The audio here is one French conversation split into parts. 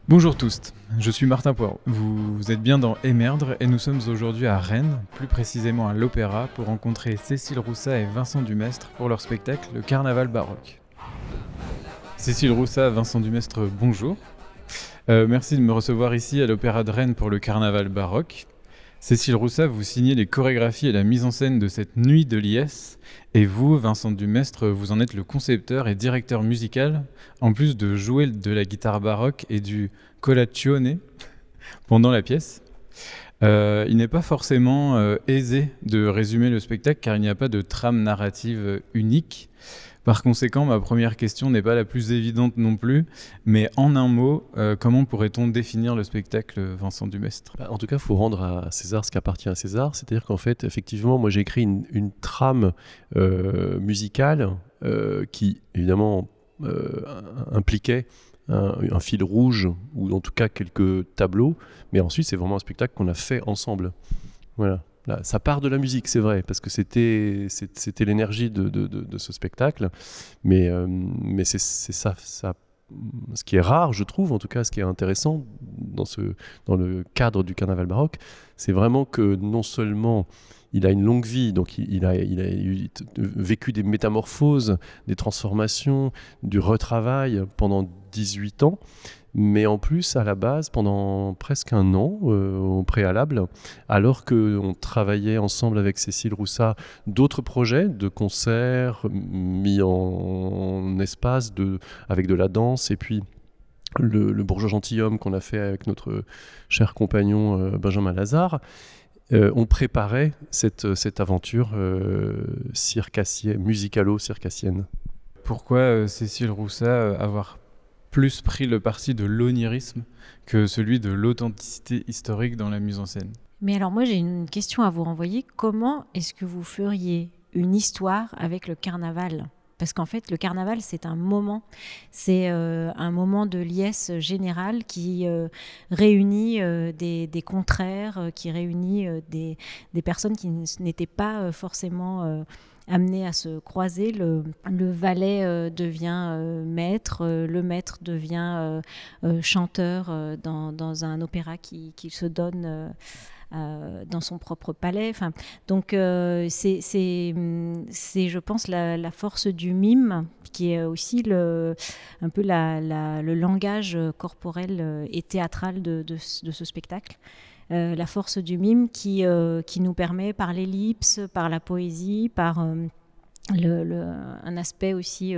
Bonjour tous, je suis Martin Poirot. Vous êtes bien dans Émerdre et nous sommes aujourd'hui à Rennes, plus précisément à l'Opéra, pour rencontrer Cécile Roussat et Vincent Dumestre pour leur spectacle Le Carnaval baroque. Cécile Roussat, Vincent Dumestre, bonjour. Merci de me recevoir ici à l'Opéra de Rennes pour le Carnaval baroque. Cécile Roussat, vous signez les chorégraphies et la mise en scène de cette nuit de liesse, et vous, Vincent Dumestre, vous en êtes le concepteur et directeur musical, en plus de jouer de la guitare baroque et du colazione pendant la pièce. Il n'est pas forcément aisé de résumer le spectacle car il n'y a pas de trame narrative unique. Par conséquent, ma première question n'est pas la plus évidente non plus, mais en un mot, comment pourrait-on définir le spectacle, Vincent Dumestre ? En tout cas, il faut rendre à César ce qui appartient à César, c'est-à-dire qu'en fait, effectivement, moi j'ai écrit une trame musicale qui, évidemment, impliquait un fil rouge, ou en tout cas quelques tableaux, mais ensuite c'est vraiment un spectacle qu'on a fait ensemble. Voilà. Là, ça part de la musique, c'est vrai, parce que c'était l'énergie de ce spectacle, mais c'est ça, ce qui est rare, je trouve, en tout cas, ce qui est intéressant dans le cadre du carnaval baroque, c'est vraiment que non seulement il a une longue vie, donc il a vécu des métamorphoses, des transformations, du retravail pendant 18 ans, mais en plus, à la base, pendant presque un an, au préalable, alors qu'on travaillait ensemble avec Cécile Roussat d'autres projets de concerts mis en espace avec de la danse, et puis le Bourgeois gentilhomme qu'on a fait avec notre cher compagnon Benjamin Lazare, on préparait cette aventure musicalo-circassienne. Pourquoi Cécile Roussat avoir plus pris le parti de l'onirisme que celui de l'authenticité historique dans la mise en scène? Mais alors moi j'ai une question à vous renvoyer. Comment est-ce que vous feriez une histoire avec le carnaval ? Parce qu'en fait, le carnaval, c'est un moment de liesse générale qui réunit des contraires, qui réunit des personnes qui n'étaient pas forcément amenées à se croiser. Le valet devient maître, le maître devient chanteur dans un opéra qu'il se donne dans son propre palais. Enfin, donc c'est je pense la force du mime qui est aussi un peu le langage corporel et théâtral de ce spectacle. La force du mime qui nous permet par l'ellipse, par la poésie, par un aspect aussi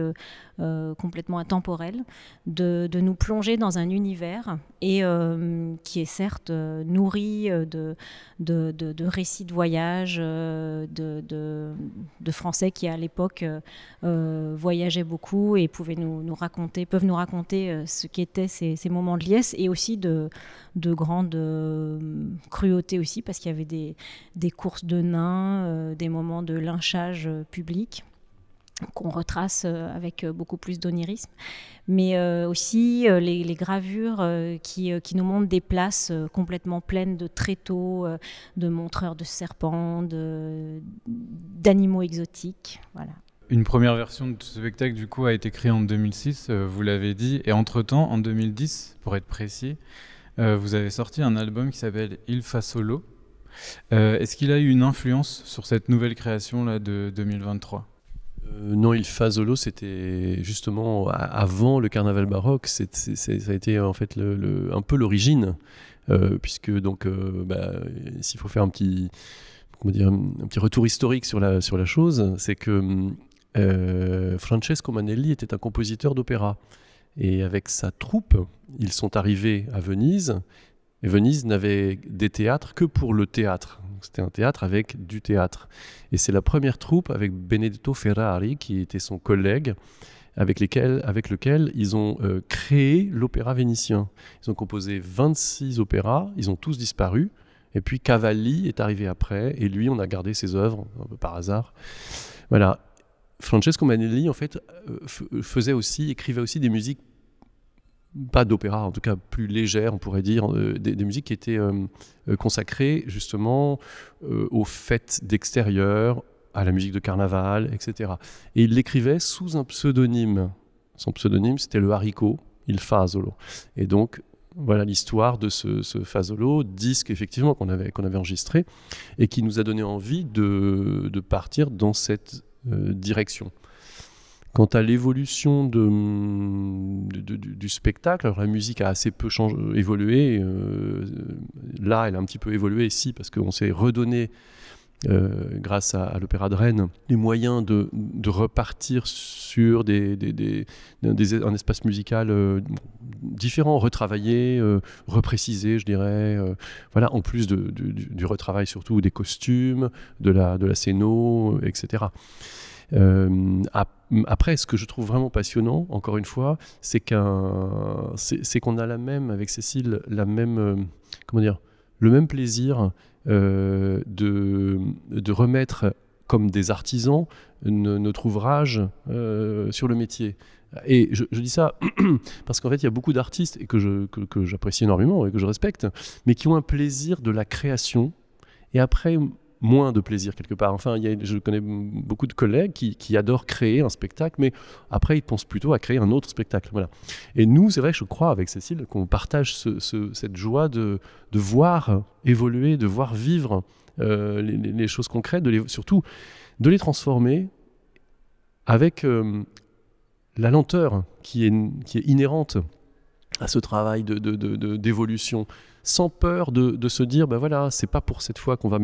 complètement intemporel, de nous plonger dans un univers et qui est certes nourri de récits de voyage, de Français qui à l'époque voyageaient beaucoup et peuvent nous raconter ce qu'étaient ces moments de liesse, et aussi de grande cruauté aussi, parce qu'il y avait des courses de nains, des moments de lynchage public qu'on retrace avec beaucoup plus d'onirisme, mais aussi les gravures qui nous montrent des places complètement pleines de tréteaux, de montreurs de serpents, d'animaux exotiques. Voilà. Une première version de ce spectacle, du coup, a été créée en 2006, vous l'avez dit, et entre-temps, en 2010, pour être précis, vous avez sorti un album qui s'appelle Il fa solo. Est-ce qu'il a eu une influence sur cette nouvelle création là, de 2023 ? Non, Il fa solo, c'était justement avant le carnaval baroque. Ça a été en fait un peu l'origine, puisque donc, s'il faut faire un petit retour historique sur la chose, c'est que Francesco Manelli était un compositeur d'opéra, et avec sa troupe, ils sont arrivés à Venise. Et Venise n'avait des théâtres que pour le théâtre. C'était un théâtre avec du théâtre. Et c'est la première troupe avec Benedetto Ferrari, qui était son collègue, avec lequel ils ont créé l'opéra vénitien. Ils ont composé 26 opéras, ils ont tous disparu. Et puis Cavalli est arrivé après, et lui, on a gardé ses œuvres, un peu par hasard. Voilà. Francesco Manelli, en fait, écrivait aussi des musiques, pas d'opéra, en tout cas plus légère, on pourrait dire, des musiques qui étaient consacrées justement aux fêtes d'extérieur, à la musique de carnaval, etc. Et il l'écrivait sous un pseudonyme. Son pseudonyme, c'était le haricot, Il fa solo. Et donc, voilà l'histoire de ce Fasolo, disque effectivement qu'on avait enregistré et qui nous a donné envie de partir dans cette direction. Quant à l'évolution du spectacle, alors la musique a assez peu évolué. Là, elle a un petit peu évolué ici parce qu'on s'est redonné, grâce à l'Opéra de Rennes, les moyens de repartir sur un espace musical différent, retravaillé, reprécisé, je dirais. Voilà, en plus du retravail surtout des costumes, de la scéno, etc. Après, ce que je trouve vraiment passionnant, encore une fois, c'est qu'on a avec Cécile, le même plaisir de remettre comme des artisans notre ouvrage sur le métier. Et je dis ça parce qu'en fait, il y a beaucoup d'artistes et que j'apprécie énormément et que je respecte, mais qui ont un plaisir de la création et après moins de plaisir quelque part. Enfin, je connais beaucoup de collègues qui adorent créer un spectacle, mais après, ils pensent plutôt à créer un autre spectacle. Voilà. Et nous, c'est vrai que je crois avec Cécile qu'on partage cette joie de voir évoluer, de voir vivre les choses concrètes, surtout de les transformer avec la lenteur qui est inhérente à ce travail d'évolution, sans peur de se dire, ben voilà, c'est pas pour cette fois qu'on va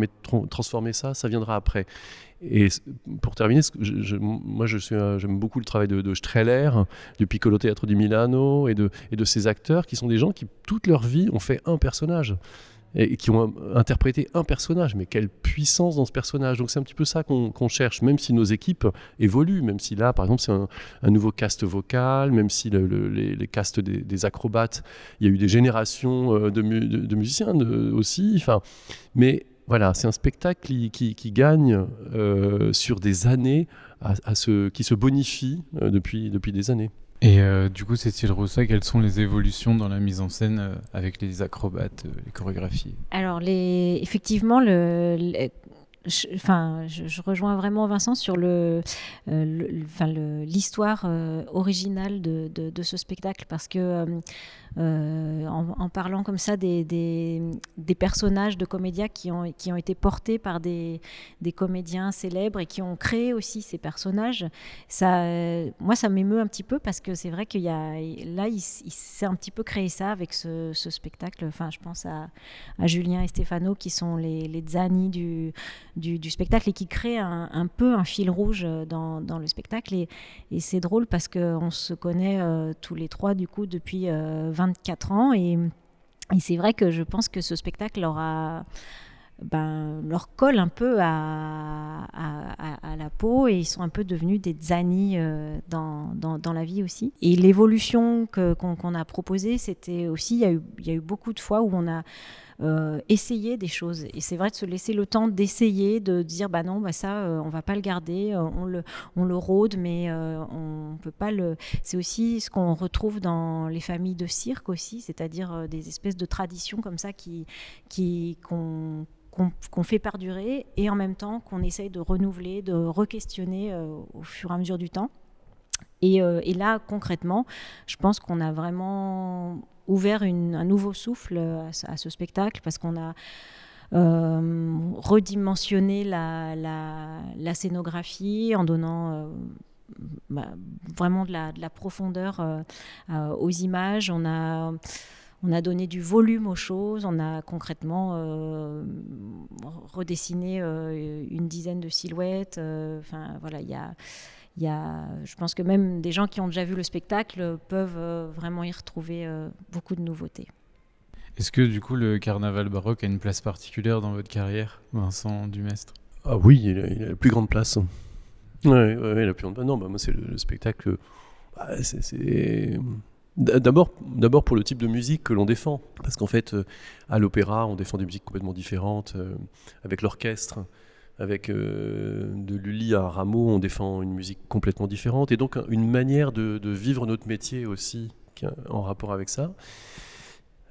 transformer ça viendra après. Et pour terminer, moi j'aime beaucoup le travail de Strehler, du Piccolo Teatro di Milano et de ces acteurs qui sont des gens qui toute leur vie ont fait un personnage et qui ont interprété un personnage, mais quelle puissance dans ce personnage. Donc c'est un petit peu ça qu'on cherche, même si nos équipes évoluent, même si là, par exemple, c'est un nouveau cast vocal, même si les castes des acrobates, il y a eu des générations de musiciens aussi, mais voilà, c'est un spectacle qui gagne sur des années, qui se bonifie depuis des années. Et du coup, Cécile Rousset, quelles sont les évolutions dans la mise en scène avec les acrobates, les chorégraphies ? Alors, effectivement, je rejoins vraiment Vincent sur l'histoire originale de ce spectacle, parce que en parlant comme ça des personnages de comédiens qui ont été portés par des comédiens célèbres et qui ont créé aussi ces personnages, moi ça m'émeut un petit peu, parce que c'est vrai qu'il s'est un petit peu créé ça avec ce spectacle. Enfin, je pense à Julien et Stefano qui sont les Zani du spectacle et qui créent un peu un fil rouge dans le spectacle, et c'est drôle parce qu'on se connaît tous les trois du coup depuis 24 ans, et c'est vrai que je pense que ce spectacle leur colle un peu à la peau, et ils sont un peu devenus des Zani dans la vie aussi. Et l'évolution qu'on a proposée, c'était aussi, il y a eu beaucoup de fois où on a essayer des choses, et c'est vrai de se laisser le temps d'essayer, de dire non, ça on va pas le garder, on le rôde, mais on peut pas le. C'est aussi ce qu'on retrouve dans les familles de cirque aussi, c'est-à-dire des espèces de traditions comme ça qu'on fait perdurer, et en même temps qu'on essaye de renouveler, de re-questionner au fur et à mesure du temps. Et là, concrètement, je pense qu'on a vraiment ouvert un nouveau souffle à ce spectacle, parce qu'on a redimensionné la scénographie en donnant vraiment de la profondeur aux images. On a donné du volume aux choses, on a concrètement redessiné une dizaine de silhouettes. Voilà, je pense que même des gens qui ont déjà vu le spectacle peuvent vraiment y retrouver beaucoup de nouveautés. Est-ce que du coup le carnaval baroque a une place particulière dans votre carrière, Vincent Dumestre ? Ah oui, il a la plus grande place. Ouais, la plus grande place. Non, moi c'est le spectacle. C'est d'abord pour le type de musique que l'on défend, parce qu'en fait à l'opéra on défend des musiques complètement différentes, avec l'orchestre. Avec de Lully à Rameau, on défend une musique complètement différente, et donc une manière de vivre notre métier aussi en rapport avec ça.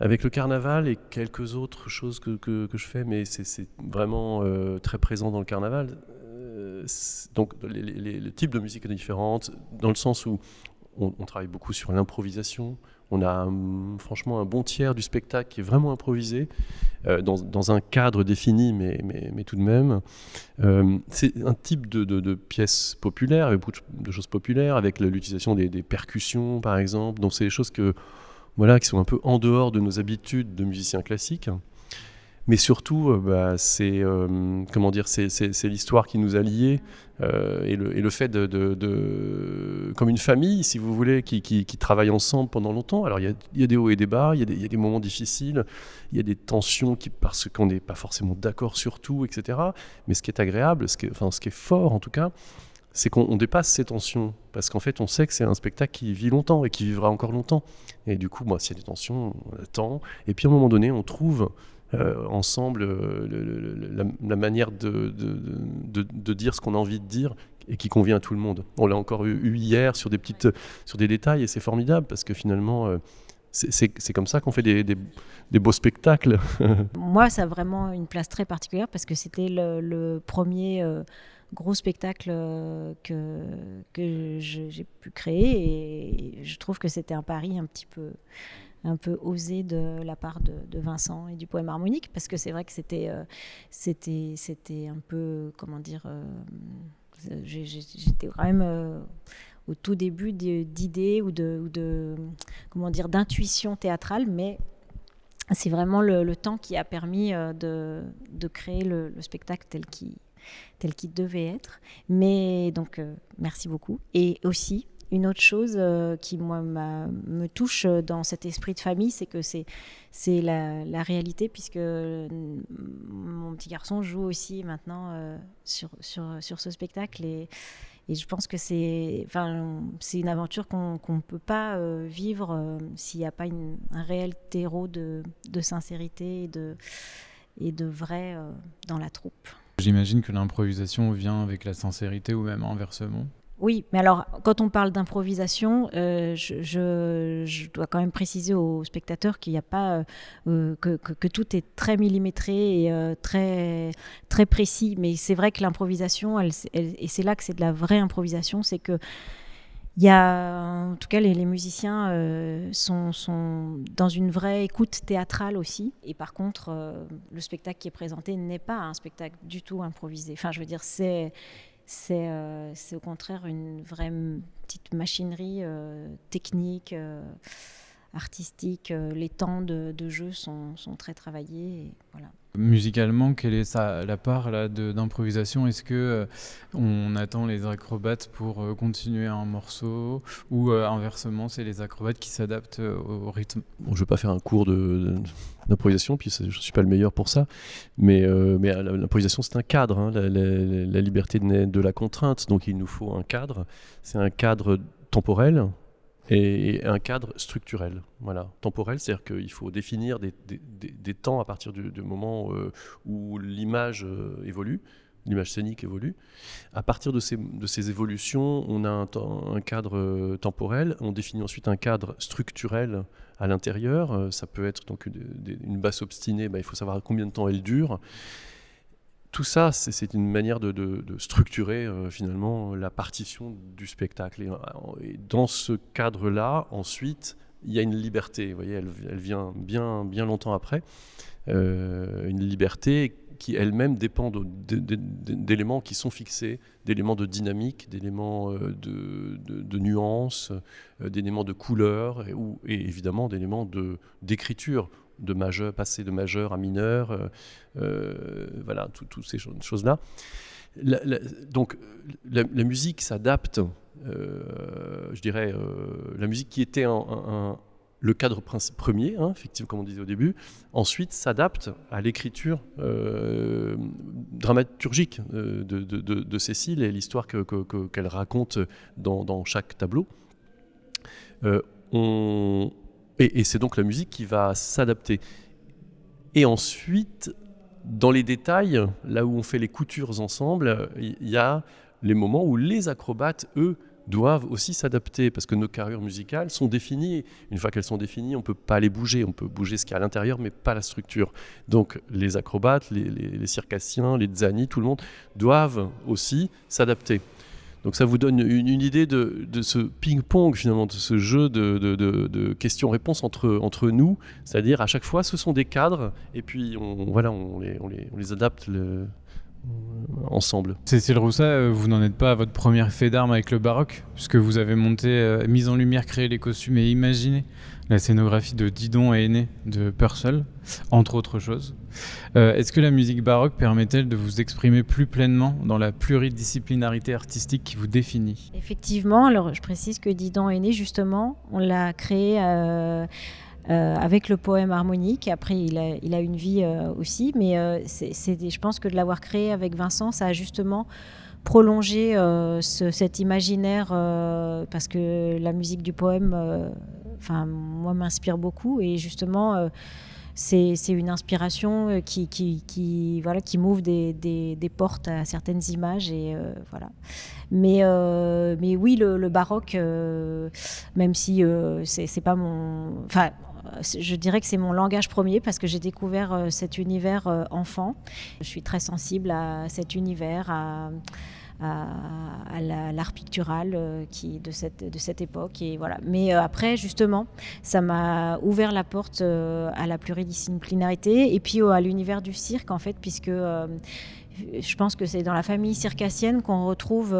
Avec le carnaval et quelques autres choses que je fais, mais c'est vraiment très présent dans le carnaval. Donc le type de musique est différent, dans le sens où on travaille beaucoup sur l'improvisation. On a franchement un bon tiers du spectacle qui est vraiment improvisé, dans un cadre défini, mais tout de même. C'est un type de pièce populaire, avec beaucoup de choses populaires, avec l'utilisation des percussions, par exemple. Donc c'est des choses qui sont un peu en dehors de nos habitudes de musiciens classiques. Mais surtout, c'est l'histoire qui nous a liés, et le fait comme une famille, si vous voulez, qui travaille ensemble pendant longtemps. Alors il y a des hauts et des bas, il y a des moments difficiles, il y a des tensions parce qu'on n'est pas forcément d'accord sur tout, etc. Mais ce qui est agréable, ce qui est fort en tout cas, c'est qu'on dépasse ces tensions, parce qu'en fait on sait que c'est un spectacle qui vit longtemps et qui vivra encore longtemps. Et du coup, s'il y a des tensions, on attend, et puis à un moment donné, on trouve ensemble la manière de dire ce qu'on a envie de dire et qui convient à tout le monde. On l'a encore eu hier sur des détails, et c'est formidable parce que finalement c'est comme ça qu'on fait des beaux spectacles. Moi, ça a vraiment une place très particulière parce que c'était le premier gros spectacle que j'ai pu créer, et je trouve que c'était un pari un peu osé de la part de Vincent et du Poème Harmonique, parce que c'est vrai que c'était un peu, comment dire, j'étais quand même au tout début d'idées ou de comment dire, d'intuition théâtrale, mais c'est vraiment le temps qui a permis de créer le spectacle tel qu'il devait être. Mais donc merci beaucoup. Et aussi une autre chose qui moi me touche dans cet esprit de famille, c'est que c'est la réalité, puisque mon petit garçon joue aussi maintenant sur ce spectacle, et je pense que c'est une aventure qu'on ne peut pas vivre s'il n'y a pas un réel terreau de sincérité et de vrai dans la troupe. J'imagine que l'improvisation vient avec la sincérité, ou même inversement. Oui, mais alors, quand on parle d'improvisation, je dois quand même préciser aux spectateurs qu'il n'y a pas que tout est très millimétré et très, très précis. Mais c'est vrai que l'improvisation, et c'est là que c'est de la vraie improvisation, c'est que il y a, en tout cas, les musiciens sont dans une vraie écoute théâtrale aussi. Et par contre, le spectacle qui est présenté n'est pas un spectacle du tout improvisé. Enfin, je veux dire, c'est au contraire une vraie petite machinerie technique, artistique. Les temps de jeu sont très travaillés. Et voilà. Musicalement, quelle est la part là, d'improvisation ? Est-ce que on attend les acrobates pour continuer un morceau, ou inversement, c'est les acrobates qui s'adaptent au rythme ? Bon, je ne vais pas faire un cours d'improvisation, puis je ne suis pas le meilleur pour ça, mais l'improvisation, c'est un cadre, hein, la liberté naît de la contrainte, donc il nous faut un cadre. C'est un cadre temporel et un cadre structurel. Voilà. Temporel, c'est-à-dire qu'il faut définir des temps à partir du moment où l'image évolue, l'image scénique évolue. À partir de ces évolutions, on a un cadre temporel, on définit ensuite un cadre structurel à l'intérieur. Ça peut être donc une basse obstinée, il faut savoir combien de temps elle dure. Tout ça, c'est une manière de structurer finalement la partition du spectacle. Et dans ce cadre-là, ensuite, il y a une liberté. Vous voyez, elle vient bien, bien longtemps après. Une liberté qui elle-même dépend d'éléments qui sont fixés, d'éléments de dynamique, d'éléments de nuances, d'éléments de couleur, et évidemment d'éléments d'écriture, de majeur, passer de majeur à mineur, voilà, toutes ces choses-là. Donc la musique s'adapte, je dirais, la musique qui était le cadre premier, hein, effectivement, comme on disait au début, ensuite s'adapte à l'écriture dramaturgique de Cécile et l'histoire qu'elle raconte dans chaque tableau. Et c'est donc la musique qui va s'adapter. Et ensuite, dans les détails, là où on fait les coutures ensemble, il y a les moments où les acrobates, eux, doivent aussi s'adapter, parce que nos carrures musicales sont définies. Une fois qu'elles sont définies, on ne peut pas les bouger. On peut bouger ce qu'il y a à l'intérieur, mais pas la structure. Donc les acrobates, les circassiens, les tzani, tout le monde doivent aussi s'adapter. Donc ça vous donne une idée de ce ping-pong finalement, de ce jeu de questions-réponses entre nous, c'est-à-dire à chaque fois ce sont des cadres et puis on les adapte ensemble. Cécile Roussat, vous n'en êtes pas à votre première fait d'armes avec le baroque, puisque vous avez monté, mis en lumière, créé les costumes et imaginé la scénographie de Didon et Aîné de Purcell, entre autres choses. Est-ce que la musique baroque permet-elle de vous exprimer plus pleinement dans la pluridisciplinarité artistique qui vous définit ? Effectivement, alors je précise que Didon et Aîné, justement, on l'a créé avec le poème harmonique. Après, il a une vie aussi, mais je pense que de l'avoir créé avec Vincent, ça a justement prolongé cet imaginaire, parce que la musique du poème, moi, m'inspire beaucoup, et justement, c'est une inspiration qui m'ouvre des portes à certaines images, et voilà. Mais oui, le baroque, même si c'est pas mon... je dirais que c'est mon langage premier, parce que j'ai découvert cet univers enfant. Je suis très sensible à cet univers, à l'art pictural de cette époque, et voilà. Mais après, justement, ça m'a ouvert la porte à la pluridisciplinarité, et puis à l'univers du cirque, en fait, puisque je pense que c'est dans la famille circassienne qu'on retrouve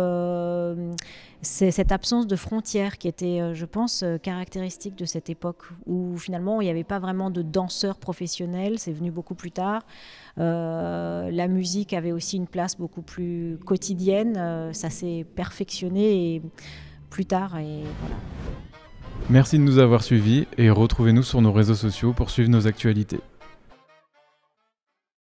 cette absence de frontières qui était, je pense, caractéristique de cette époque, où finalement il n'y avait pas vraiment de danseurs professionnels, c'est venu beaucoup plus tard. La musique avait aussi une place beaucoup plus quotidienne, ça s'est perfectionné plus tard, et voilà. Merci de nous avoir suivis, et retrouvez-nous sur nos réseaux sociaux pour suivre nos actualités.